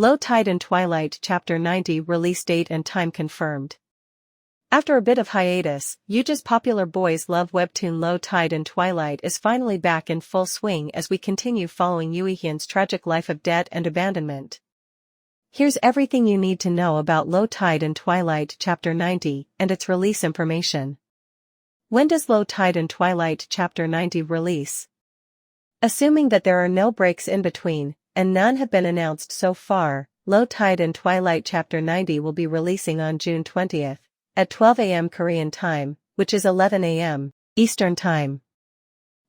Low Tide and Twilight Chapter 90 release date and time confirmed. After a bit of hiatus, Yuja's popular boys' love webtoon Low Tide and Twilight is finally back in full swing as we continue following Yuihyun's tragic life of debt and abandonment. Here's everything you need to know about Low Tide and Twilight Chapter 90 and its release information. When does Low Tide and Twilight Chapter 90 release? Assuming that there are no breaks in between, and none have been announced so far, Low Tide and Twilight Chapter 90 will be releasing on June 20th, at 12 a.m. Korean time, which is 11 a.m. Eastern Time.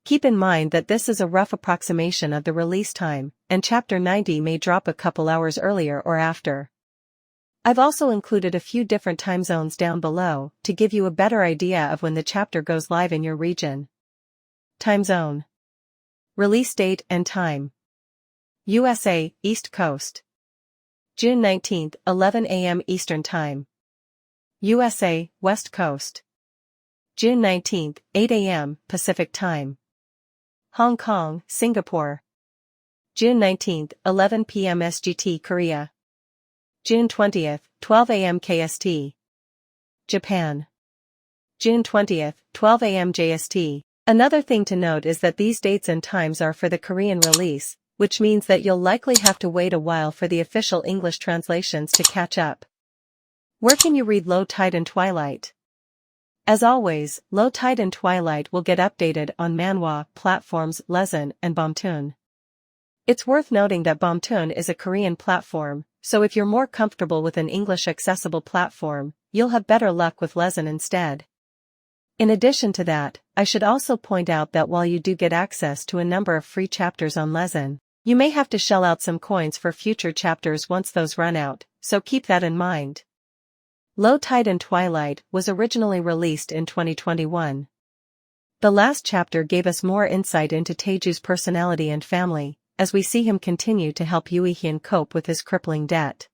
Keep in mind that this is a rough approximation of the release time, and Chapter 90 may drop a couple hours earlier or after. I've also included a few different time zones down below to give you a better idea of when the chapter goes live in your region. Time zone. Release date and time. USA, East Coast. June 19th, 11 a.m. Eastern Time. USA, West Coast. June 19th, 8 a.m. Pacific Time. Hong Kong, Singapore. June 19th, 11 p.m. SGT Korea. June 20th, 12 a.m. KST. Japan. June 20th, 12 a.m. JST. Another thing to note is that these dates and times are for the Korean release, which means that you'll likely have to wait a while for the official English translations to catch up. Where can you read Low Tide and Twilight? As always, Low Tide and Twilight will get updated on manhwa platforms Lezon and Bomtoon. It's worth noting that Bomtoon is a Korean platform, so if you're more comfortable with an English-accessible platform, you'll have better luck with Lezon instead. In addition to that, I should also point out that while you do get access to a number of free chapters on Lezon, you may have to shell out some coins for future chapters once those run out, so keep that in mind. Low Tide and Twilight was originally released in 2021. The last chapter gave us more insight into Taeju's personality and family, as we see him continue to help Yuihyun cope with his crippling debt.